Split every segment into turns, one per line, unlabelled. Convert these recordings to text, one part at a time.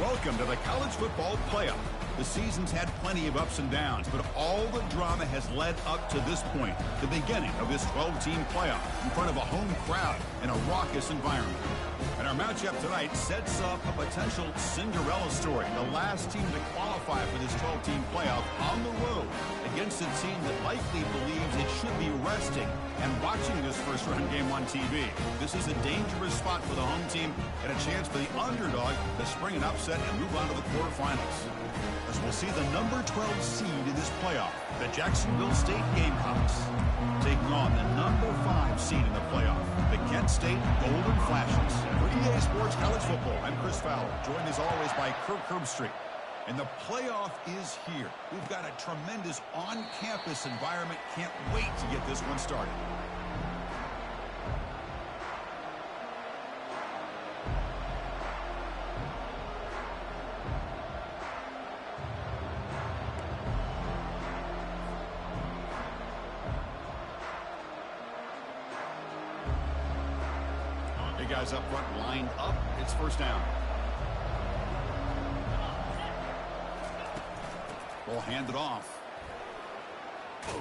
Welcome to the college football playoff. The season's had plenty of ups and downs, but all the drama has led up to this point, the beginning of this 12-team playoff in front of a home crowd in a raucous environment. And our matchup tonight sets up a potential Cinderella story, the last team to qualify for this 12-team playoff on the road against a team that likely believes it should be resting and watching this first-round game on TV. This is a dangerous spot for the home team and a chance for the underdog to spring an upset and move on to the quarterfinals. As we'll see the number 12 seed in this playoff, the Jacksonville State Gamecocks, taking on the number 5 seed in the playoff, the Kent State Golden Flashes. For EA Sports College Football, I'm Chris Fowler, joined as always by Kirk Herbstreit. And the playoff is here. We've got a tremendous on-campus environment. Can't wait to get this one started. Big guys up front lined up. It's first down. Ball handed off.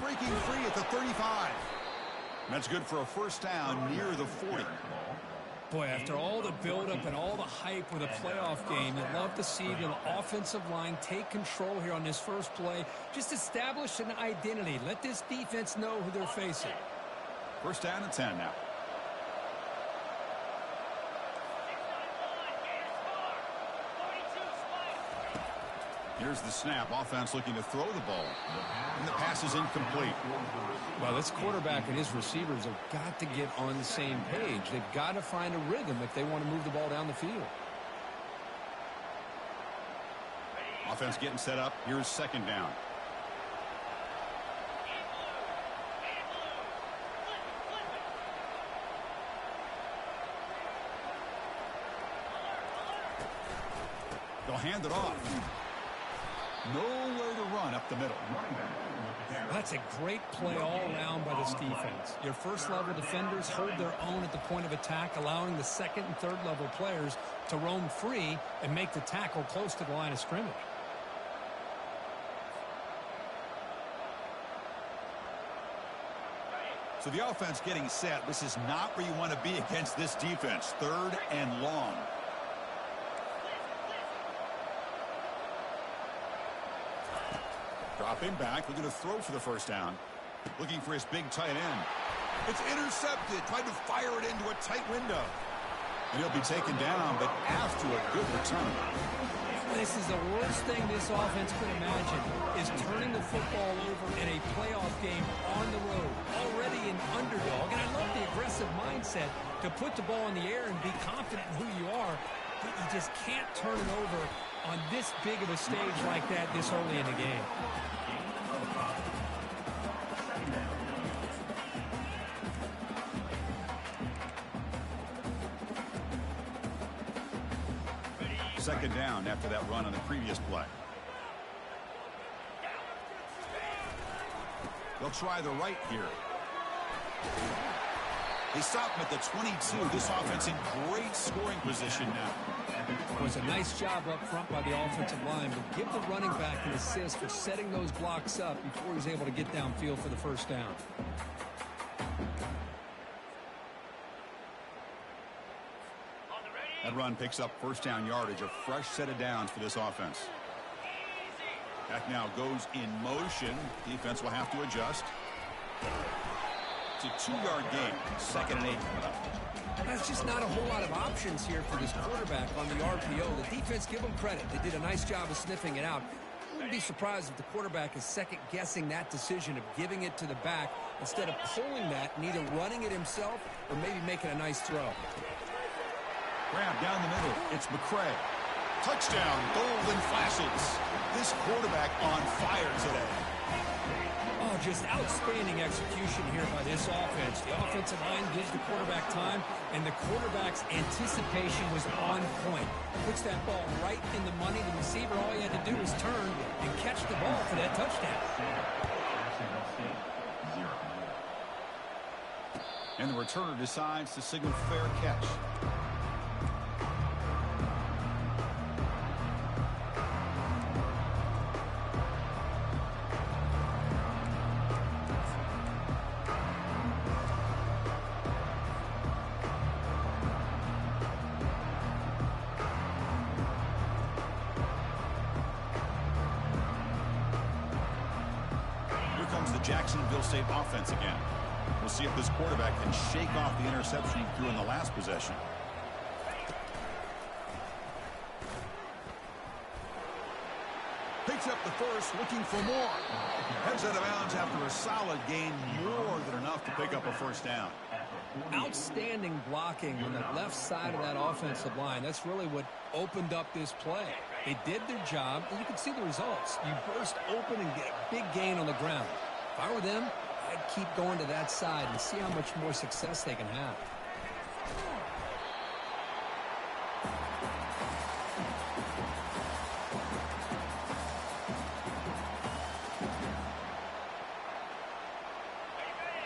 Breaking free at the 35. That's good for a first down near the 40.
Boy, after all the buildup and all the hype with a playoff game, you'd love to see the offensive line take control here on this first play. Just establish an identity. Let this defense know who they're facing.
First down and 10 now. Here's the snap. Offense looking to throw the ball. And the pass is incomplete.
Well, this quarterback and his receivers have got to get on the same page. They've got to find a rhythm if they want to move the ball down the field.
Offense getting set up. Here's second down. They'll hand it off. Nowhere to run up the middle.
That's a great play all around by this defense. Your first-level defenders hold their own at the point of attack, allowing the second and third-level players to roam free and make the tackle close to the line of scrimmage.
So the offense getting set. This is not where you want to be against this defense. Third and long. Dropping back, looking to throw for the first down. Looking for his big tight end. It's intercepted. Tried to fire it into a tight window. And he'll be taken down, but after a good return.
This is the worst thing this offense could imagine, is turning the football over in a playoff game on the road. Already an underdog, and I love the aggressive mindset to put the ball in the air and be confident in who you are. But you just can't turn it over on this big of a stage like that this early in the game.
Second down after that run on the previous play. They'll try the right here. They stop him at the 22. This offense in great scoring position now.
It was a nice job up front by the offensive line, but give the running back an assist for setting those blocks up before he's able to get downfield for the first down.
That run picks up first down yardage, a fresh set of downs for this offense. Back now goes in motion. Defense will have to adjust. It's a 2-yard gain. Second and 8 coming up.
There's just not a whole lot of options here for this quarterback on the RPO. The defense, give them credit. They did a nice job of sniffing it out. I wouldn't be surprised if the quarterback is second-guessing that decision of giving it to the back instead of pulling that and either running it himself or maybe making a nice throw.
Grab down the middle. It's McCray. Touchdown, Golden Flashes. This quarterback on fire today.
Oh, just outstanding execution here by this offense. The offensive line gives the quarterback time, and the quarterback's anticipation was on point. Puts that ball right in the money. The receiver, all he had to do was turn and catch the ball for that touchdown.
And the returner decides to signal fair catch. Jacksonville State offense again. We'll see if this quarterback can shake off the interception he threw in the last possession. Picks up the first, looking for more. Heads out of bounds after a solid gain, more than enough to pick up a first down.
Outstanding blocking on the left side of that offensive line. That's really what opened up this play. They did their job, and you can see the results. You burst open and get a big gain on the ground. If I were them, I'd keep going to that side and see how much more success they can have.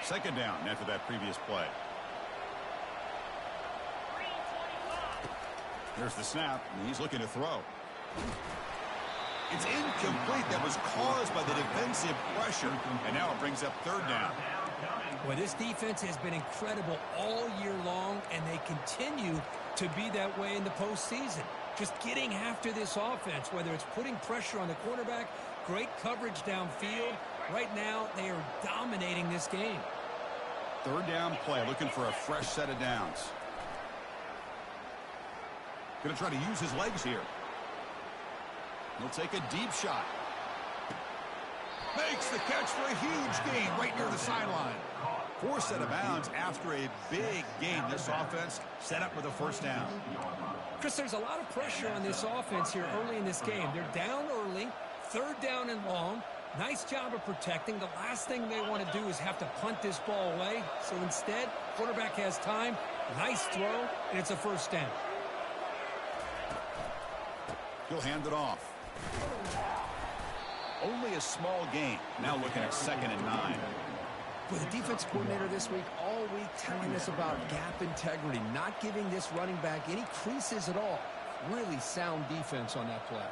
Second down after that previous play. Here's the snap, and he's looking to throw. It's incomplete. That was caused by the defensive pressure, and now it brings up third down.
Well, this defense has been incredible all year long, and they continue to be that way in the postseason. Just getting after this offense, whether it's putting pressure on the quarterback, great coverage downfield. Right now, they are dominating this game.
Third down play, looking for a fresh set of downs. Going to try to use his legs here. He'll take a deep shot. Makes the catch for a huge gain right near the sideline. Forced out of bounds after a big gain. This offense set up with a first down.
Chris, there's a lot of pressure on this offense here early in this game. They're down early, third down and long. Nice job of protecting. The last thing they want to do is have to punt this ball away. So instead, quarterback has time. Nice throw, and it's a first down.
He'll hand it off. Only a small gain. Now looking at 2nd and 9.
With the defense coordinator this week, all week telling us about gap integrity, not giving this running back any creases at all. Really sound defense on that play.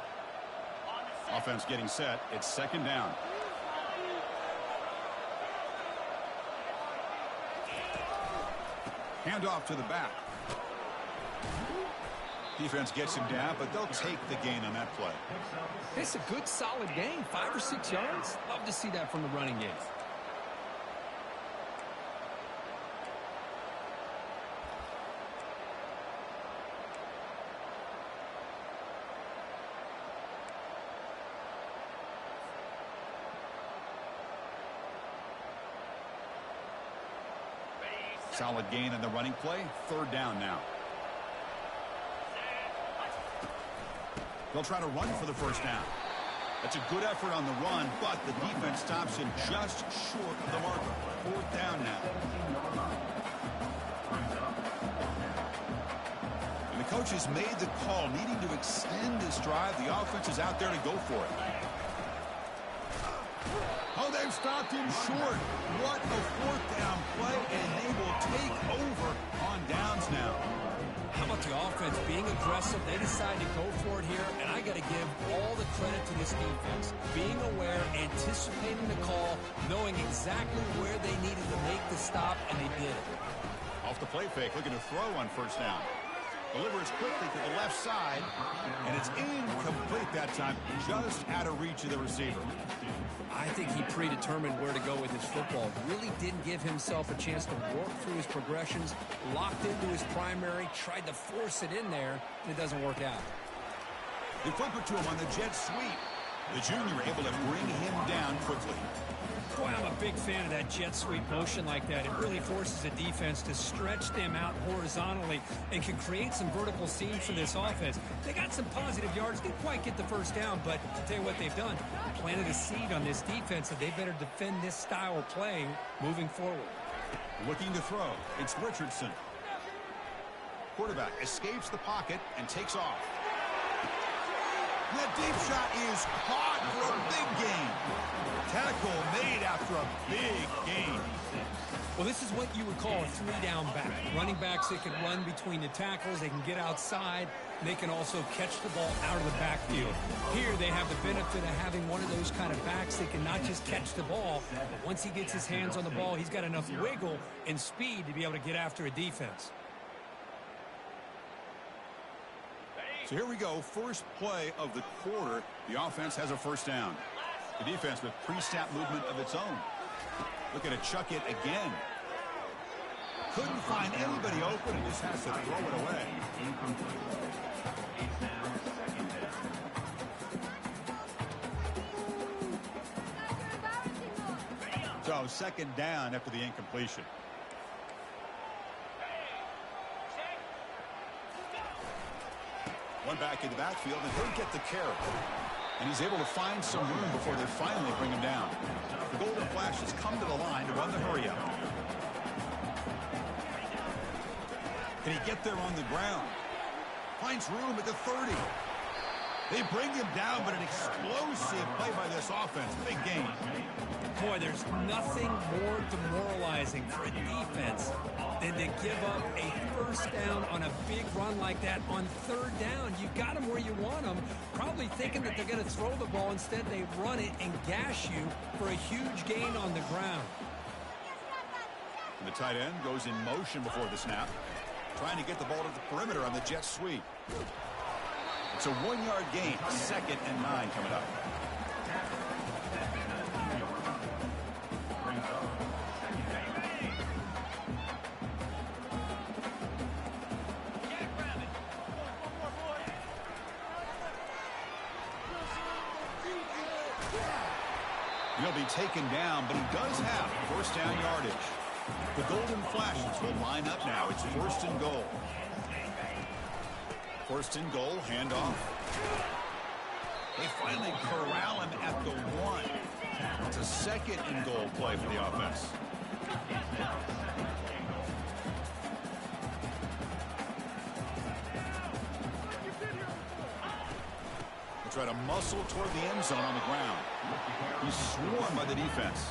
Offense getting set. It's 2nd down. Hand off to the back. Defense gets him down, but they'll take the gain on that play.
It's a good, solid gain. 5 or 6 yards. Love to see that from the running game.
Solid gain in the running play. Third down now. They'll try to run for the first down. That's a good effort on the run, but the defense stops him just short of the marker. Fourth down now. And the coach has made the call, needing to extend this drive. The offense is out there to go for it. Oh, they've stopped him short. What a fourth down play, and they will take over on downs now.
How about the offense being aggressive? They decide to go for it here, and I got to give all the credit to this defense. Being aware, anticipating the call, knowing exactly where they needed to make the stop, and they did it.
Off the play fake, looking to throw on first down. Delivers quickly to the left side, and it's incomplete that time, just out of reach of the receiver.
I think he predetermined where to go with his football. Really didn't give himself a chance to work through his progressions, locked into his primary, tried to force it in there, and it doesn't work out.
They flip it to him on the jet sweep. The junior able to bring him down quickly.
Boy, I'm a big fan of that jet sweep motion like that. It really forces a defense to stretch them out horizontally and can create some vertical seams for this offense. They got some positive yards, didn't quite get the first down, but I'll tell you what they've done. Planted a seed on this defense that they better defend this style of play moving forward.
Looking to throw. It's Richardson. Quarterback escapes the pocket and takes off. That deep shot is caught for a big gain. Tackle made after a big gain.
Well, this is what you would call a three-down back. Running backs that can run between the tackles, they can get outside, and they can also catch the ball out of the backfield. Here they have the benefit of having one of those kind of backs that can not just catch the ball, but once he gets his hands on the ball, he's got enough wiggle and speed to be able to get after a defense.
So here we go, first play of the quarter. The offense has a first down. The defense with pre-snap movement of its own. Looking to chuck it again. Couldn't find anybody open and just has to throw it away. So second down after the incompletion. One back in the backfield, and he'll get the carry. And he's able to find some room before they finally bring him down. The Golden Flash has come to the line to run the hurry-up. Can he get there on the ground? Finds room at the 30. They bring him down, but an explosive play by this offense. Big game.
Boy, there's nothing more demoralizing for a defense than to give up a first down on a big run like that on third down. You got them where you want them, probably thinking that they're going to throw the ball. Instead, they run it and gash you for a huge gain on the ground.
And the tight end goes in motion before the snap, trying to get the ball to the perimeter on the jet sweep. It's a 1-yard gain, 2nd and 9 coming up. He'll be taken down, but he does have first down yardage. The Golden Flashes will line up now. It's 1st and goal. 1st and goal, handoff. They finally corral him at the 1. It's a 2nd and goal play for the offense. They try to muscle toward the end zone on the ground. He's swarmed by the defense.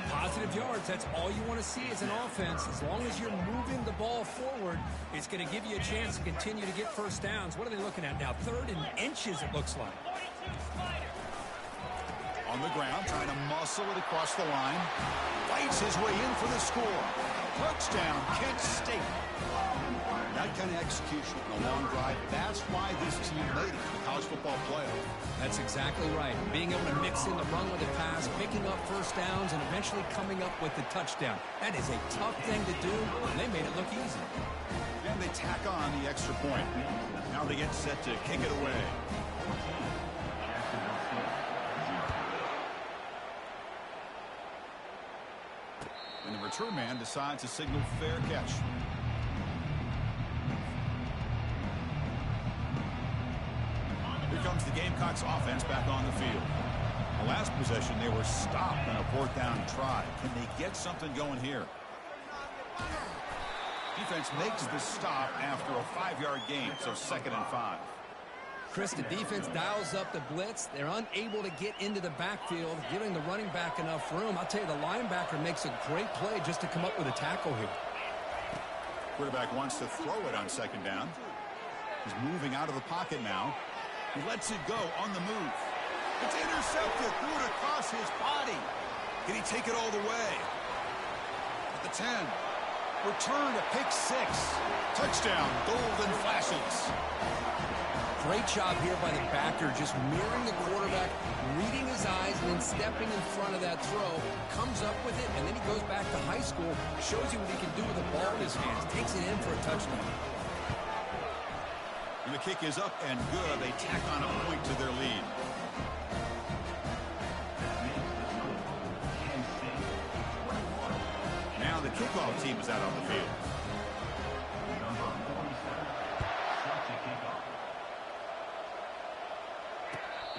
Positive yards, that's all you want to see as an offense. As long as you're moving the ball forward, it's going to give you a chance to continue to get first downs. What are they looking at now? 3rd and inches, it looks like.
On the ground, trying to muscle it across the line. Fights his way in for the score. Touchdown, Kent State. That kind of execution in a long drive, that's why this team made it to the college football playoff.
That's exactly right. Being able to mix in the run with the pass, picking up first downs, and eventually coming up with the touchdown. That is a tough thing to do, and they made it look easy.
And they tack on the extra point. Now they get set to kick it away. And the return man decides to signal fair catch. Here comes the Gamecocks offense back on the field. The last possession, they were stopped on a 4th down try. Can they get something going here? Defense makes the stop after a 5-yard gain, so 2nd and 5.
Chris, the defense dials up the blitz. They're unable to get into the backfield, giving the running back enough room. I'll tell you, the linebacker makes a great play just to come up with a tackle here.
Quarterback wants to throw it on 2nd down. He's moving out of the pocket now. He lets it go on the move. It's intercepted, threw it across his body. Can he take it all the way? At the 10. Return to pick 6. Touchdown, Golden Flashes.
Great job here by the backer, just mirroring the quarterback, reading his eyes, and then stepping in front of that throw. Comes up with it, and then he goes back to high school, shows you what he can do with the ball in his hands. Takes it in for a touchdown.
And the kick is up and good. They tack on a point to their lead. Now the kickoff team is out on the field.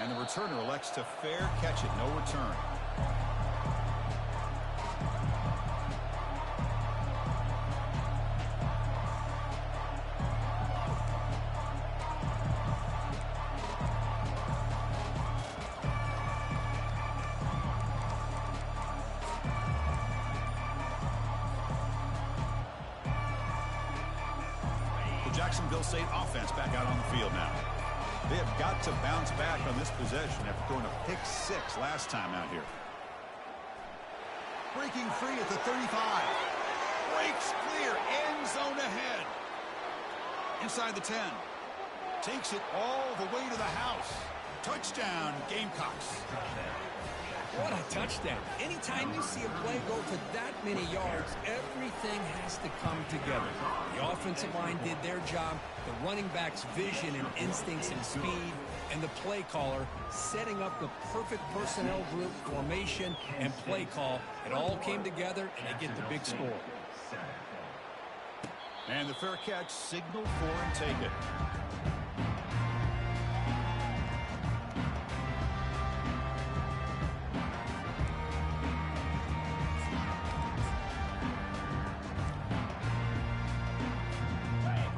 And the returner elects to fair catch it. No return. Jacksonville State offense back out on the field now. They have got to bounce back on this possession after throwing a pick 6 last time out here. Breaking free at the 35. Breaks clear. End zone ahead. Inside the 10. Takes it all the way to the house. Touchdown, Gamecocks.
What a touchdown. Anytime you see a play go for that many yards, everything has to come together. The offensive line did their job, the running back's vision and instincts and speed, and the play caller setting up the perfect personnel group, formation, and play call. It all came together, and they get the big score.
And the fair catch signaled for and taken.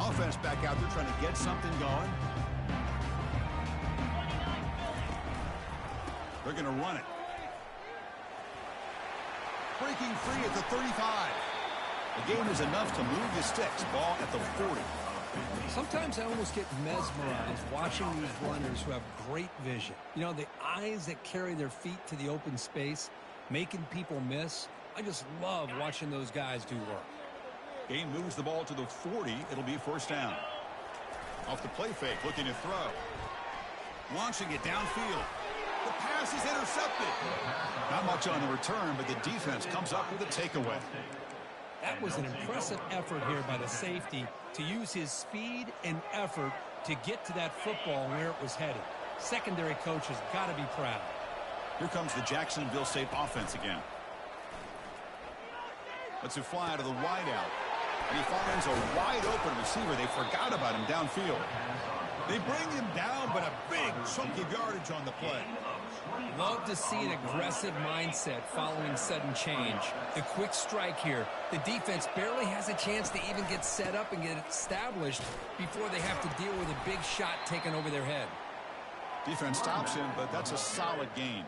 Offense back out there trying to get something going. They're going to run it. Breaking free at the 35. The game is enough to move the sticks. Ball at the 40.
Sometimes I almost get mesmerized watching these runners who have great vision. You know, the eyes that carry their feet to the open space, making people miss. I just love watching those guys do work.
Game moves the ball to the 40. It'll be first down. Off the play fake, looking to throw. Launching it downfield. The pass is intercepted. Not much on the return, but the defense comes up with a takeaway.
That was an impressive effort here by the safety to use his speed and effort to get to that football where it was headed. Secondary coach has got to be proud.
Here comes the Jacksonville State offense again. Lets it fly out of the wideout. And he finds a wide open receiver. They forgot about him downfield. They bring him down, but a big chunk of yardage on the play.
Love to see an aggressive mindset following sudden change. The quick strike here. The defense barely has a chance to even get set up and get established before they have to deal with a big shot taken over their head.
Defense stops him, but that's a solid gain.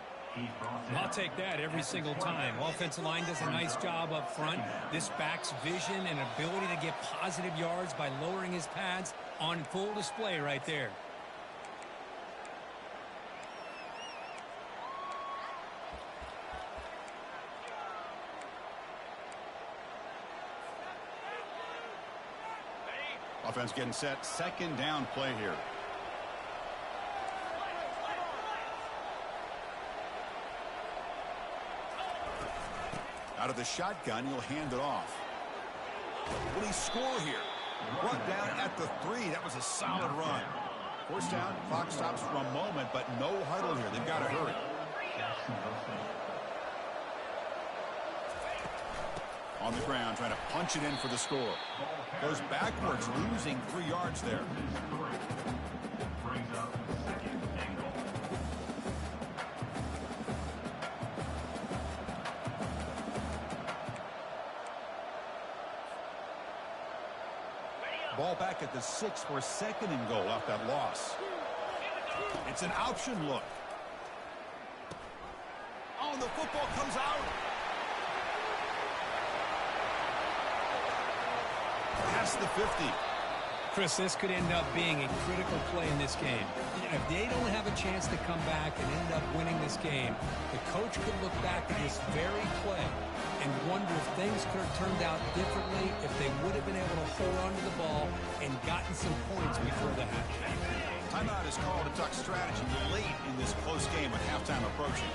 I'll take that every single time. Offensive line does a nice job up front. This back's vision and ability to get positive yards by lowering his pads on full display right there.
Offense getting set. Second down play here. Out of the shotgun, he'll hand it off. Will he score here? Brought down at the 3. That was a solid run. First down, clock stops for a moment, but no huddle here. They've got to hurry. On the ground, trying to punch it in for the score. Goes backwards, losing 3 yards there. Ball back at the 6 for second and goal off that loss. It's an option look. Oh, the football comes out. Past the 50.
Chris, this could end up being a critical play in this game. If they don't have a chance to come back and end up winning this game, the coach could look back at this very play and wonder if things could have turned out differently, if they would have been able to hold on to the ball and gotten some points before the half.
Timeout is called to talk strategy late in this close game with halftime approaching.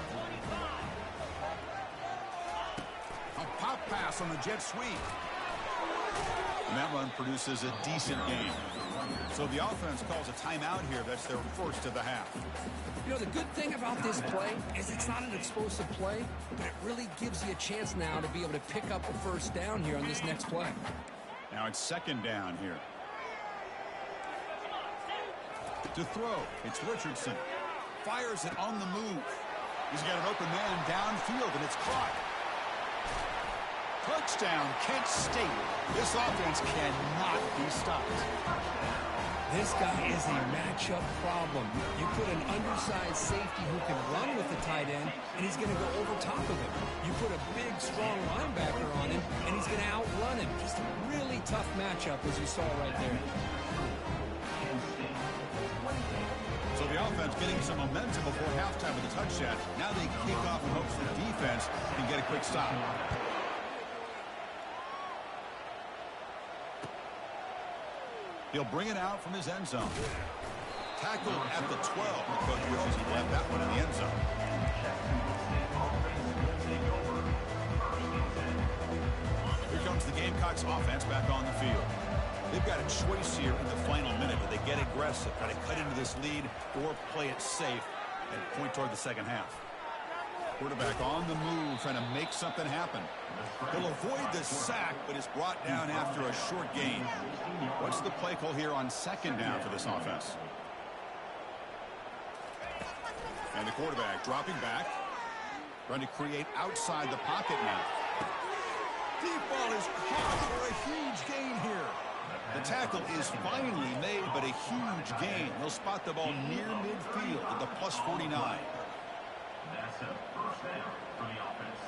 A pop pass on the jet sweep. And that one produces a decent gain. So the offense calls a timeout here. That's their first of the half.
You know, the good thing about this play is it's not an explosive play, but it really gives you a chance now to be able to pick up a first down here on this next play.
Now it's second down here. To throw, it's Richardson. Fires it on the move. He's got an open man downfield, and it's caught. Touchdown, Kent State. This offense cannot be stopped.
This guy is a matchup problem. You put an undersized safety who can run with the tight end, and he's going to go over top of him. You put a big, strong linebacker on him, and he's going to outrun him. Just a really tough matchup, as you saw right there.
So the offense getting some momentum before halftime with a touchdown. Now they kick off in hopes the defense can get a quick stop. He'll bring it out from his end zone. Tackled at the 12. The coach wishes he left that one in the end zone. Gamecocks offense back on the field. They've got a choice here in the final minute. Do they get aggressive, try to cut into this lead, or play it safe and point toward the second half? Quarterback on the move, trying to make something happen. He'll avoid the sack, but is brought down after a short gain. What's the play call here on second down for this offense? And the quarterback dropping back, trying to create outside the pocket now. Deep ball is caught for a huge gain here. The tackle is finally made, but a huge gain. They'll spot the ball near midfield at the plus 49.
That's a first down for the offense.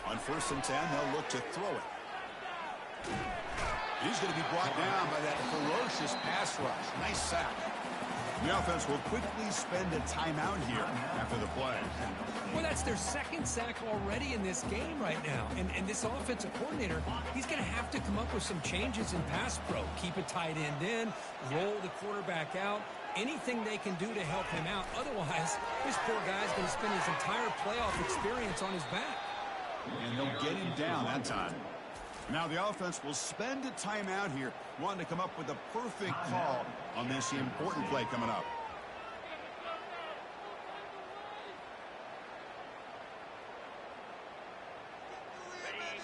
On 1st and 10, they'll look to throw it. He's going to be brought down by that ferocious pass rush. Nice sack. The offense will quickly spend a timeout here after the play.
Well, that's their second sack already in this game right now. And this offensive coordinator, he's going to have to come up with some changes in pass pro. Keep a tight end in, roll the quarterback out, anything they can do to help him out. Otherwise, this poor guy's going to spend his entire playoff experience on his back.
And they'll get him down that time. Now the offense will spend a timeout here, wanting to come up with a perfect call on this important play coming up.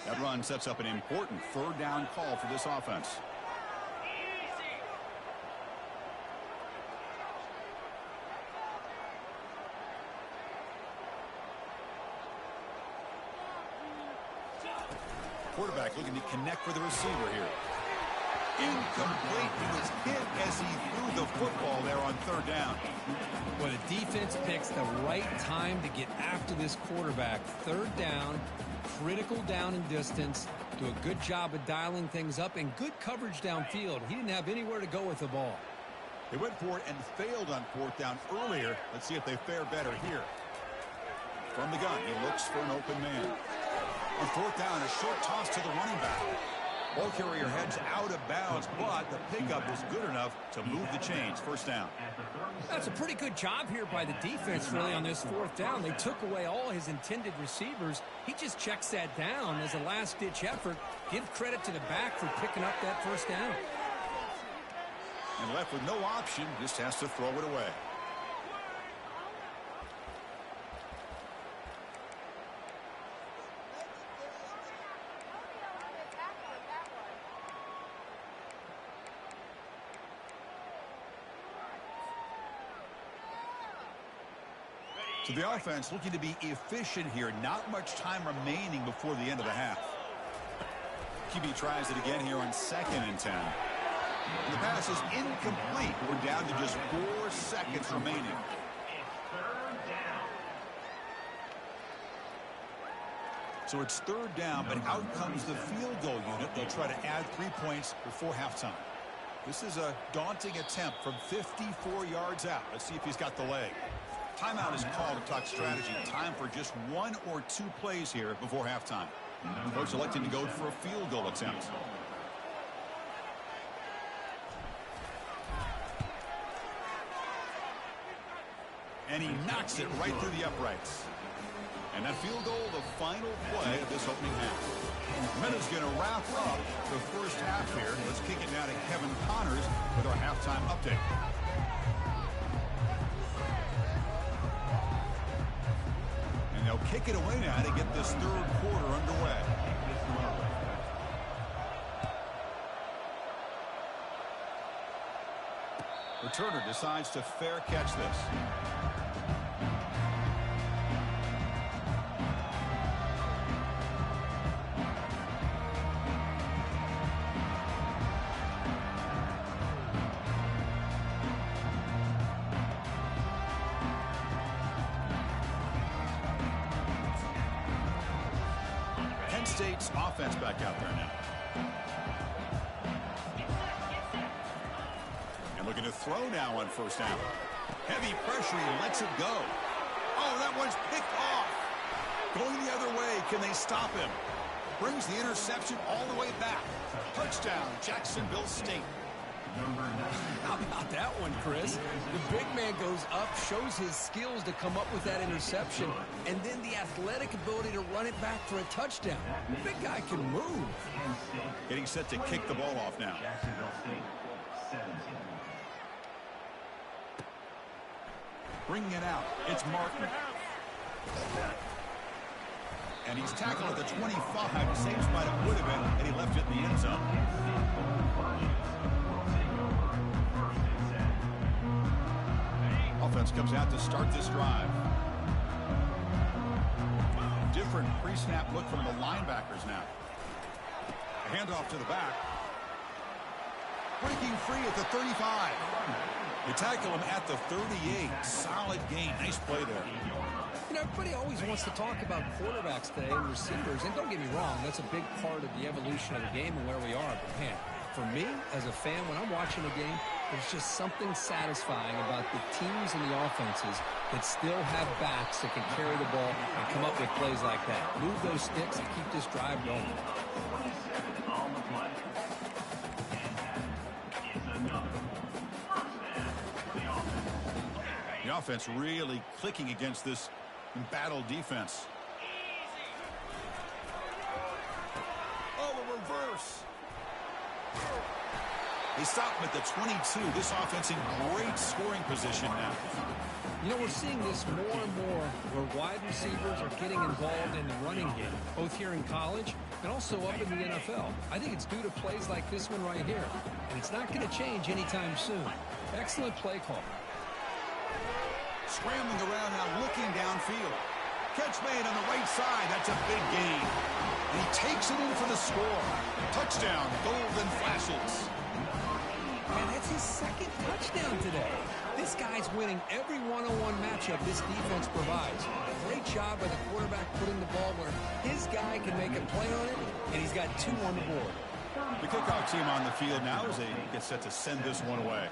That run sets up an important 3rd down call for this offense. Quarterback looking to connect with the receiver here. Incomplete. He was hit as he threw the football there on 3rd down.
Well, the defense picks the right time to get after this quarterback. 3rd down, critical down and distance. Do a good job of dialing things up and good coverage downfield. He didn't have anywhere to go with the ball.
They went for it and failed on 4th down earlier. Let's see if they fare better here. From the gun, he looks for an open man. On 4th down, a short toss to the running back. Ball carrier heads out of bounds, but the pickup was good enough to move the chains. 1st down.
That's a pretty good job here by the defense, really, on this 4th down. They took away all his intended receivers. He just checks that down as a last-ditch effort. Give credit to the back for picking up that 1st down.
And left with no option, just has to throw it away. So the offense looking to be efficient here. Not much time remaining before the end of the half. QB tries it again here on 2nd and 10. And the pass is incomplete. We're down to just 4 seconds remaining. So it's 3rd down, but out comes the field goal unit. They'll try to add 3 points before halftime. This is a daunting attempt from 54 yards out. Let's see if he's got the leg. Timeout is called to talk strategy. Time for just 1 or 2 plays here before halftime. The coach electing to go for a field goal attempt. And he knocks it right through the uprights. And that field goal, the final play of this opening half. Minutes going to wrap up the first half here. Let's kick it down to Kevin Connors with our halftime update. And they'll kick it away now to get this 3rd quarter underway. Returner decides to fair catch this. Penn State's offense back out there now. And looking to throw now on 1st down. Heavy pressure, he lets it go. Oh, that one's picked off. Going the other way, can they stop him? Brings the interception all the way back. Touchdown, Jacksonville State.
How about that one, Chris? The big man goes up, shows his skills to come up with that interception, and then the athletic ability to run it back for a touchdown. The big guy can move.
Getting set to kick the ball off now.
Jacksonville State, 17.
Bringing it out. It's Martin. And he's tackled at the 25. Same spot it would have been, and he left it in the end zone. Offense comes out to start this drive. Different pre-snap look from the linebackers now. A handoff to the back. Breaking free at the 35. You tackle him at the 38. Solid gain. Nice play there.
You know, everybody always wants to talk about quarterbacks today and receivers, and don't get me wrong, that's a big part of the evolution of the game and where we are. But, man, for me, as a fan, when I'm watching a game, there's just something satisfying about the teams and the offenses that still have backs that can carry the ball and come up with plays like that. Move those sticks and keep this drive going.
27 on the play. And that is another first down for the offense.
The offense really clicking against this embattled defense. Oh, a reverse. They stop him at the 22. This offense in great scoring position now.
You know, we're seeing this more and more where wide receivers are getting involved in the running game, both here in college and also up in the NFL. I think it's due to plays like this one right here, and it's not going to change anytime soon. Excellent play call.
Scrambling around now, looking downfield. Catch made on the right side. That's a big gain. And he takes it in for the score. Touchdown, Golden Flashes.
And that's his second touchdown today. This guy's winning every one-on-one matchup this defense provides. Great job by the quarterback putting the ball where his guy can make a play on it, and he's got 2 on the board.
The kickoff team on the field now as they get set to send this one away.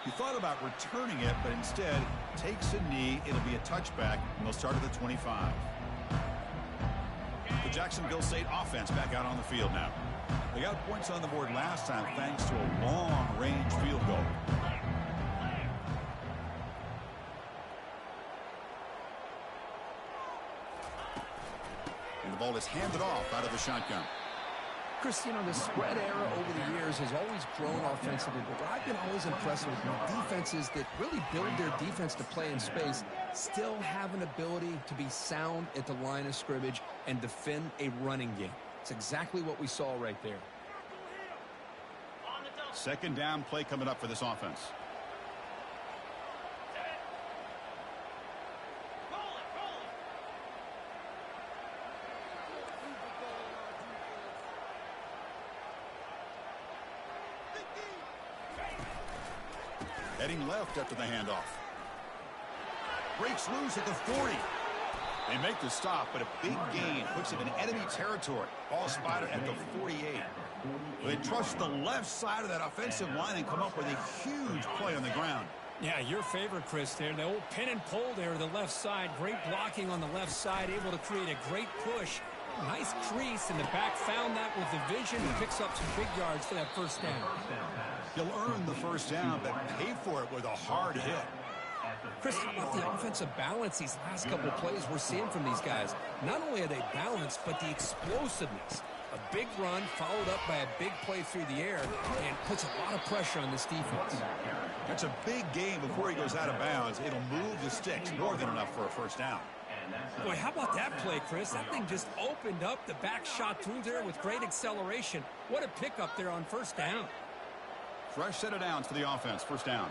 He thought about returning it, but instead takes a knee. It'll be a touchback, and they'll start at the 25. The Jacksonville State offense back out on the field now. They got points on the board last time thanks to a long-range field goal. And the ball is handed off out of the shotgun.
Chris, you know, the spread era over the years has always grown offensively, but what I've been always impressed with defenses that really build their defense to play in space still have an ability to be sound at the line of scrimmage and defend a running game. It's exactly what we saw right there.
Second down play coming up for this offense. Heading left after the handoff. Breaks loose at the 40. They make the stop, but a big gain puts him in enemy territory. Ball spotted at the 48. They trust the left side of that offensive line and come up with a huge play on the ground.
Yeah, your favorite, Chris, there. The old pin and pull there to the left side. Great blocking on the left side, able to create a great push. Nice crease, and the back found that with the vision and picks up some big yards for that first down.
He'll earn the first down, but pay for it with a hard hit.
Chris, how about the offensive balance these last couple of plays we're seeing from these guys? Not only are they balanced, but the explosiveness. A big run followed up by a big play through the air and puts a lot of pressure on this defense.
That's a big gain before he goes out of bounds. It'll move the sticks more than enough for a first down.
Boy, how about that play, Chris? That thing just opened up. The back shot through there with great acceleration. What a pickup there on first down.
Fresh set of downs for the offense. First down.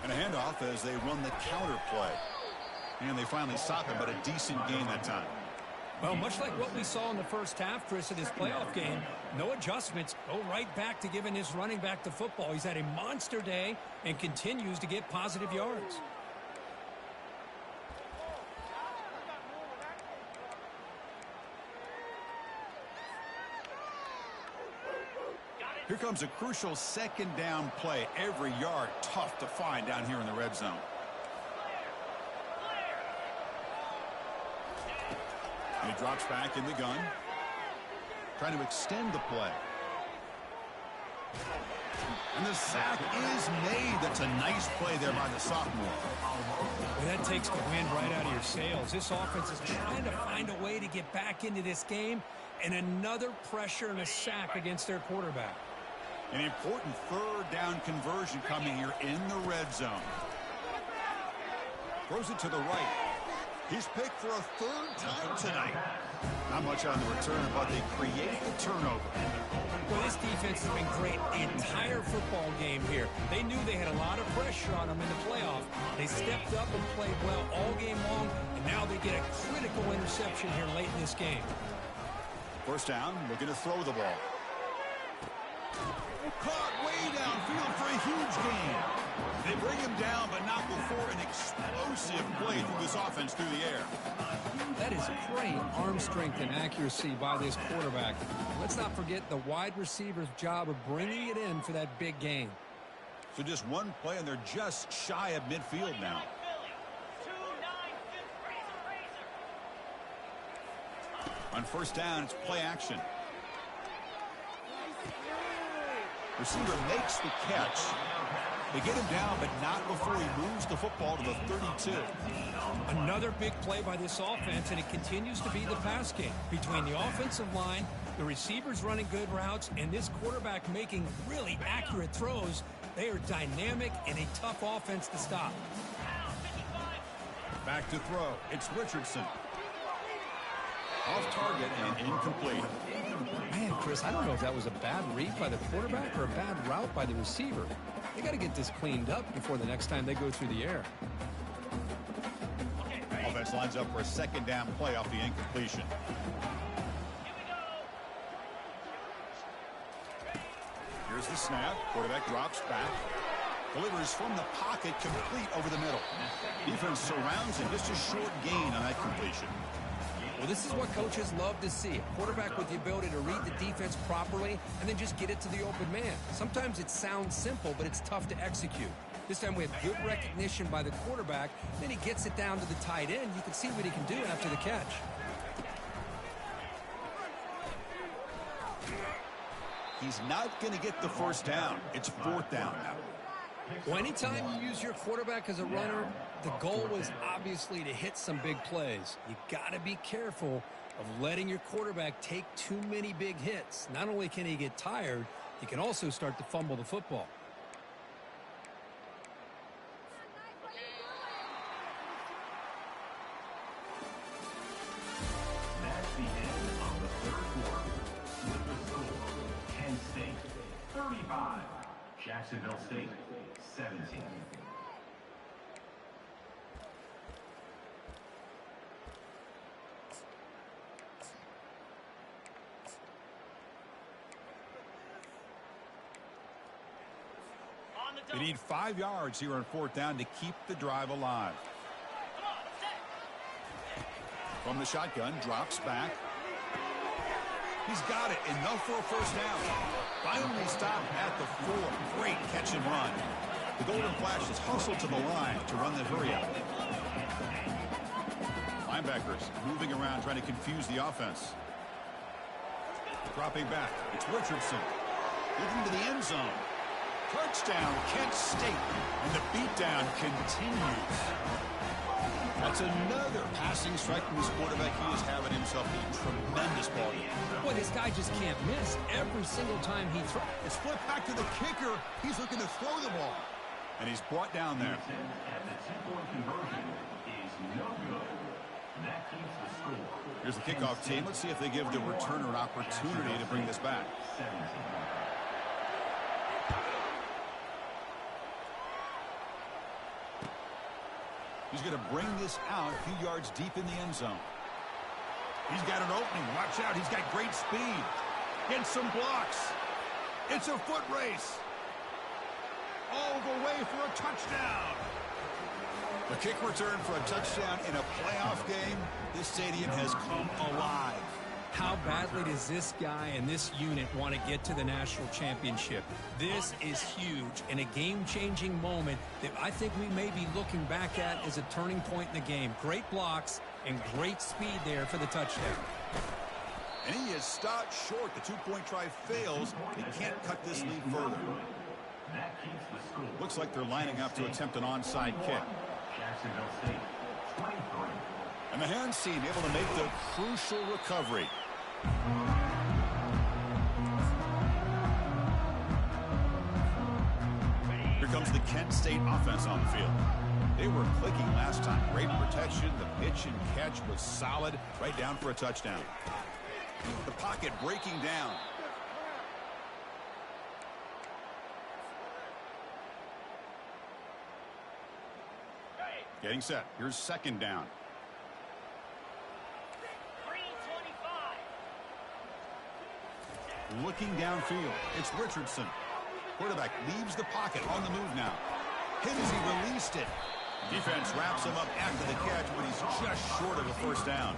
And a handoff as they run the counter play. And they finally stop him, but a decent gain that time.
Well, much like what we saw in the first half, Chris, in this playoff game, no adjustments. Go right back to giving his running back the football. He's had a monster day and continues to get positive yards.
Here comes a crucial second down play. Every yard tough to find down here in the red zone. He drops back in the gun. Trying to extend the play. And the sack is made. That's a nice play there by the sophomore.
Well, that takes the wind right out of your sails. This offense is trying to find a way to get back into this game, and another pressure and a sack against their quarterback.
An important third down conversion coming here in the red zone. Throws it to the right. He's picked for a third time tonight. Not much on the return, but they create the turnover.
Well, this defense has been great the entire football game here. They knew they had a lot of pressure on them in the playoff. They stepped up and played well all game long, and now they get a critical interception here late in this game.
First down, looking to throw the ball. Caught way downfield for a huge gain. They bring him down, but not before an explosive play through this offense through the air.
That is great arm strength and accuracy by this quarterback. Let's not forget the wide receiver's job of bringing it in for that big gain.
So just one play, and they're just shy of midfield now. On first down, it's play action. Receiver makes the catch. They get him down, but not before he moves the football to the 32.
Another big play by this offense, and it continues to be the pass game. Between the offensive line, the receivers running good routes, and this quarterback making really accurate throws, they are dynamic and a tough offense to stop.
Back to throw. It's Richardson. Off target and incomplete.
Man, Chris, I don't know if that was a bad read by the quarterback or a bad route by the receiver. They got to get this cleaned up before the next time they go through the air.
Offense lines up for a second down play off the incompletion. Here's the snap. Quarterback drops back. Delivers from the pocket, complete over the middle. Defense surrounds him. Just a short gain on that completion.
Well, this is what coaches love to see. A quarterback with the ability to read the defense properly and then just get it to the open man. Sometimes it sounds simple, but it's tough to execute. This time we have good recognition by the quarterback. Then he gets it down to the tight end. You can see what he can do after the catch.
He's not going to get the first down. It's fourth down now.
Well, anytime you use your quarterback as a runner, the goal is obviously to hit some big plays. You got to be careful of letting your quarterback take too many big hits. Not only can he get tired, he can also start to fumble the football.
That's the end of the third quarter. With the score, Kent State 35, Jacksonville State 17.
They need 5 yards here on fourth down to keep the drive alive. From the shotgun, drops back. He's got it. Enough for a first down. Finally stopped at the 4. Great catch and run. The Golden Flashes hustle to the line to run the hurry up. Linebackers moving around, trying to confuse the offense. Dropping back. It's Richardson. Looking to the end zone. Touchdown, Kent State. And the beatdown continues. That's another passing strike from his quarterback. He is having himself a tremendous ball game.
Boy, this guy just can't miss every single time he throws.
It's flipped back to the kicker. He's looking to throw the ball. And he's brought down there.
At the two-point conversion is no good. That keeps the score.
Here's the kickoff team. Let's see if they give the returner an opportunity to bring this back.
17.
He's going to bring this out a few yards deep in the end zone. He's got an opening. Watch out. He's got great speed. Gets some blocks. It's a foot race. All the way for a touchdown. The kick return for a touchdown in a playoff game. This stadium has come alive.
How badly does this guy and this unit want to get to the national championship? This is huge and a game-changing moment that I think we may be looking back at as a turning point in the game. Great blocks and great speed there for the touchdown.
And he is stopped short. The two-point try fails. They can't cut this lead further. Looks like they're lining up to attempt an onside kick. And the hands team able to make the crucial recovery. Here comes the Kent State offense on the field. They were clicking last time. Great protection. The pitch and catch was solid. Right down for a touchdown. The pocket breaking down. Getting set. Here's second down. Looking downfield. It's Richardson. Quarterback leaves the pocket on the move now. Hit as he released it. Defense wraps him up after the catch, but he's just short of a first down.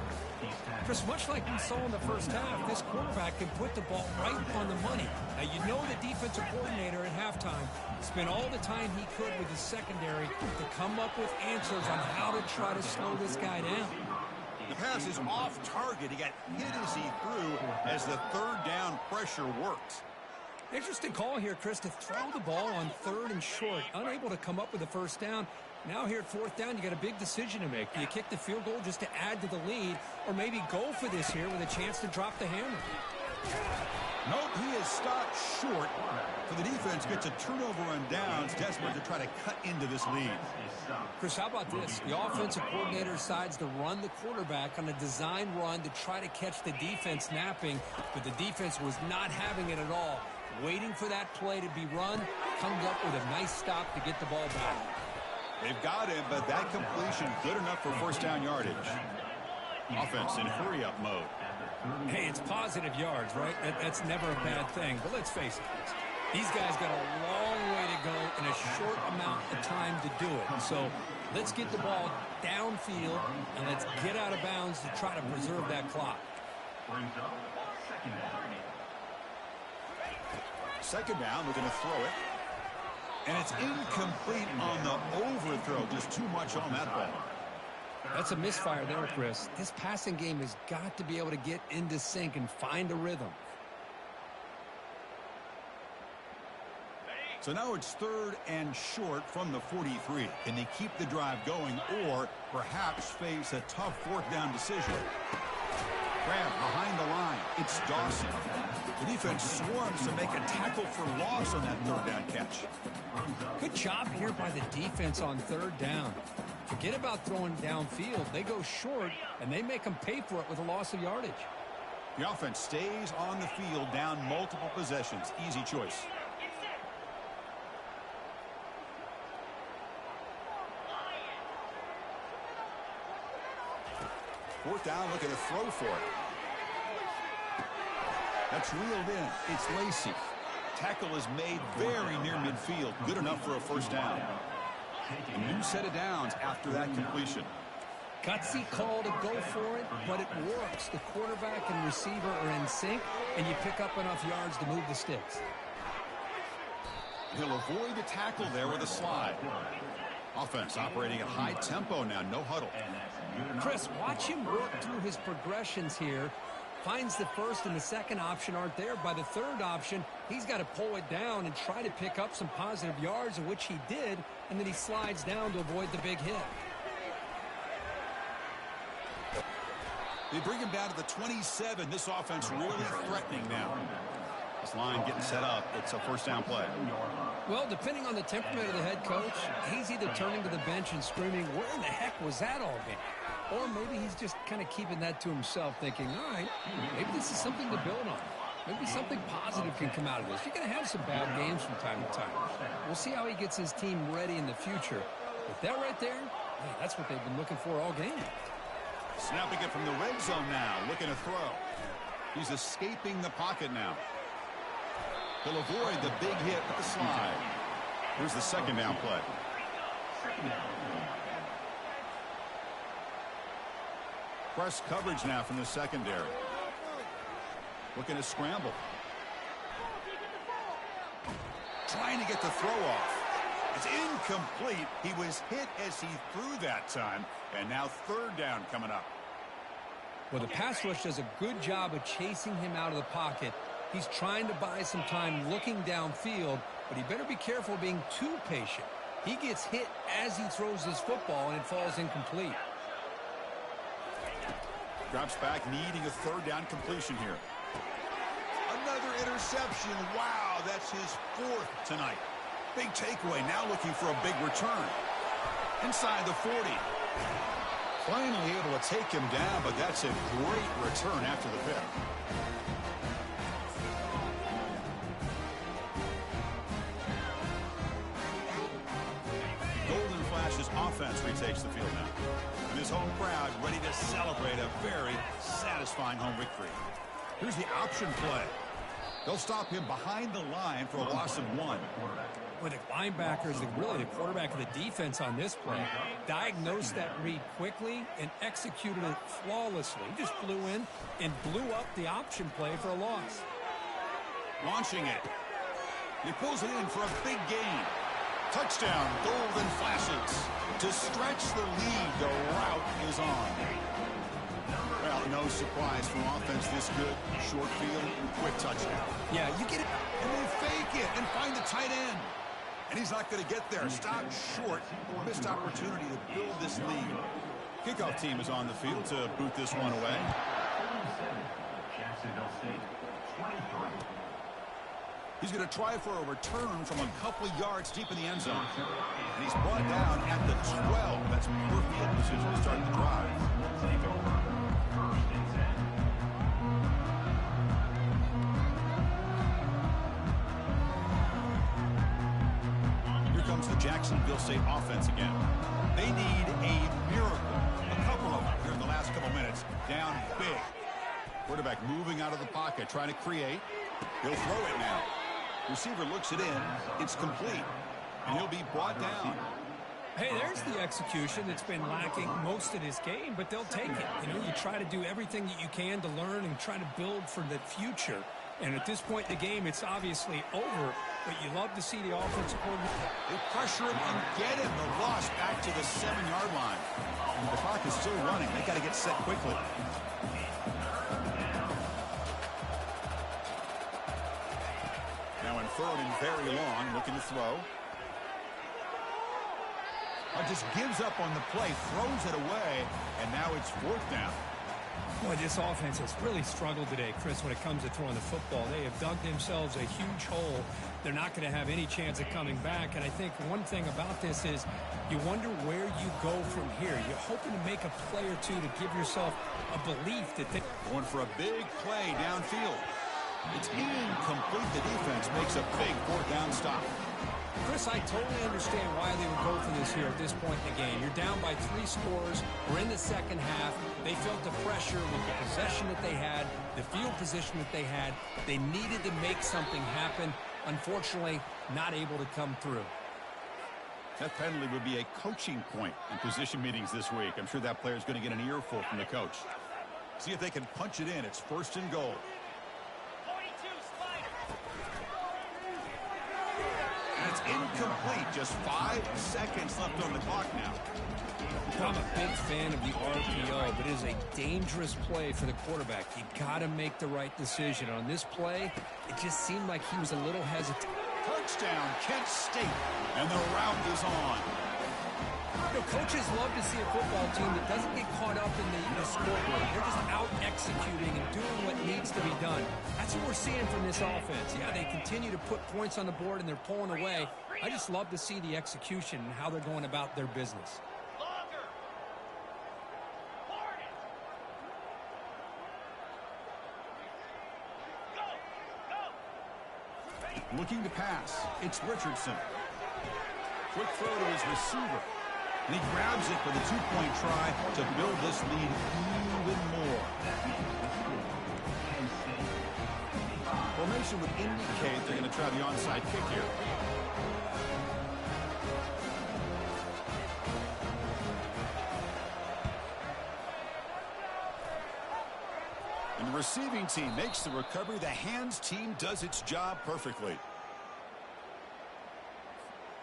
Chris, much like we saw in the first half, this quarterback can put the ball right on the money. Now, you know the defensive coordinator at halftime spent all the time he could with his secondary to come up with answers on how to try to slow this guy down.
The pass is off target. He got hit as he threw as the third down pressure worked.
Interesting call here, Chris, to throw the ball on third and short. Unable to come up with a first down. Now here at fourth down, you got a big decision to make. Do you kick the field goal just to add to the lead, or maybe go for this here with a chance to drop the hammer?
Nope, he is stopped short. So the defense gets a turnover on downs, desperate to try to cut into this lead.
Chris, how about this? The offensive coordinator decides to run the quarterback on a design run to try to catch the defense napping, but the defense was not having it at all. Waiting for that play to be run, comes up with a nice stop to get the ball back.
They've got him, but that completion good enough for first down yardage. Offense in hurry-up mode.
Hey, it's positive yards, right? That's never a bad thing. But let's face it, these guys got a long way to go in a short amount of time to do it. So let's get the ball downfield, and let's get out of bounds to try to preserve that clock.
Second down, they're going to throw it. And it's incomplete on the overthrow. Just too much on that ball.
That's a misfire there, Chris. This passing game has got to be able to get into sync and find a rhythm.
So now it's third and short from the 43. Can they keep the drive going or perhaps face a tough fourth down decision? Grab behind the line. It's Dawson. The defense swarms to make a tackle for loss on that third down catch.
Good job here by the defense on third down. Forget about throwing downfield. They go short, and they make them pay for it with a loss of yardage.
The offense stays on the field down multiple possessions. Easy choice. Fourth down, looking to throw for it. That's reeled in. It's Lacey. Tackle is made very near midfield. Good enough for a first down. A new set of downs after that completion.
Gutsy call to go for it, but it works. The quarterback and receiver are in sync, and you pick up enough yards to move the sticks.
He'll avoid the tackle there with a slide. Offense operating at high tempo now. No huddle.
Chris, watch him work through his progressions here. Finds the first and the second option aren't there. By the third option, he's got to pull it down and try to pick up some positive yards, of which he did, and then he slides down to avoid the big hit.
They bring him down to the 27. This offense really threatening now. This line getting set up. It's a first down play.
Well, depending on the temperament of the head coach, he's either turning to the bench and screaming, where in the heck was that all game? Or maybe he's just kind of keeping that to himself, thinking, all right, maybe this is something to build on. Maybe something positive can come out of this. You're going to have some bad games from time to time. We'll see how he gets his team ready in the future. But that right there, hey, that's what they've been looking for all game.
Snapping it from the red zone now, looking to throw. He's escaping the pocket now. He'll avoid the big hit with the slide. Here's the second down play. Press coverage now from the secondary. Looking to scramble. Trying to get the throw off. It's incomplete. He was hit as he threw that time. And now third down coming up.
Well, the pass rush does a good job of chasing him out of the pocket. He's trying to buy some time looking downfield, but he better be careful being too patient. He gets hit as he throws this football, and it falls incomplete.
Drops back, needing a third down completion here. Another interception. Wow, that's his 4th tonight. Big takeaway, now looking for a big return. Inside the 40. Finally able to take him down, but that's a great return after the pick. Golden Flash's offense retakes the field now. And his home crowd ready to celebrate a very satisfying home victory. Here's the option play. They'll stop him behind the line for a loss of 1.
With the linebackers, really the quarterback of the defense on this play, diagnosed that read quickly and executed it flawlessly. He just flew in and blew up the option play for a loss.
Launching it. He pulls it in for a big gain. Touchdown, Golden Flashes. To stretch the lead, the route is on. Well, no surprise from offense this good. Short field, quick touchdown.
Yeah, you get it.
And they fake it and find the tight end. And he's not going to get there. Stopped short. Missed opportunity to build this lead. Kickoff team is on the field to boot this one away.
Jacksonville State, 23.
He's going to try for a return from a couple of yards deep in the end zone. And he's brought down at the 12. That's perfect position to start the drive.
Take over. 1st and 10.
Here comes the Jacksonville State offense again. They need a miracle. A couple of them here in the last couple minutes. Down big. Quarterback moving out of the pocket, trying to create. He'll throw it now. Receiver looks it in. It's complete. And he'll be brought down.
Hey, there's the execution that's been lacking most of this game, but they'll take it. You know, you try to do everything that you can to learn and try to build for the future. And at this point in the game, it's obviously over, but you love to see the offensive coordinator.
They pressure him and get him. The loss back to the 7-yard line. And the clock is still running. They got to get set quickly. Now in 3rd and very long, looking to throw. Just gives up on the play, throws it away, and now it's 4th down.
Boy, this offense has really struggled today, Chris, when it comes to throwing the football. They have dug themselves a huge hole. They're not going to have any chance of coming back. And I think one thing about this is you wonder where you go from here. You're hoping to make a play or two to give yourself a belief that they...
Going for a big play downfield. It's incomplete. The defense makes a big 4th down stop.
Chris, I totally understand why they would go for this here at this point in the game. You're down by 3 scores. We're in the second half. They felt the pressure with the possession that they had, the field position that they had. They needed to make something happen. Unfortunately, not able to come through.
That penalty would be a coaching point in position meetings this week. I'm sure that player is going to get an earful from the coach. See if they can punch it in. It's 1st and goal. It's incomplete. Just 5 seconds left on the clock now.
I'm a big fan of the RPO, but it is a dangerous play for the quarterback. You got to make the right decision. On this play, it just seemed like he was a little hesitant.
Touchdown, Kent State, and the round is on.
You know, coaches love to see a football team that doesn't get caught up in the scoreboard. They're just out executing and doing what needs to be done. That's what we're seeing from this offense. Yeah, they continue to put points on the board and they're pulling away. I just love to see the execution and how they're going about their business.
Looking to pass. It's Richardson. Quick throw to his receiver. And he grabs it for the 2-point try to build this lead even more. Formation would indicate they're going to try the onside kick here. And the receiving team makes the recovery. The hands team does its job perfectly.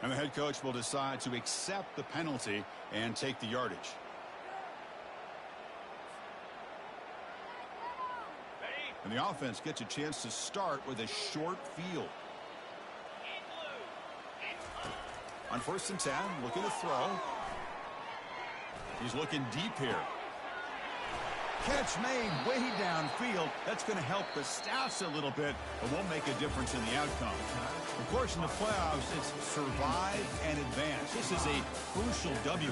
And the head coach will decide to accept the penalty and take the yardage. And the offense gets a chance to start with a short field. On 1st and 10, looking to throw. He's looking deep here. Catch made way downfield. That's going to help the Staffs a little bit, but won't make a difference in the outcome. Of course, in the playoffs, it's survive and advance. This is a crucial W.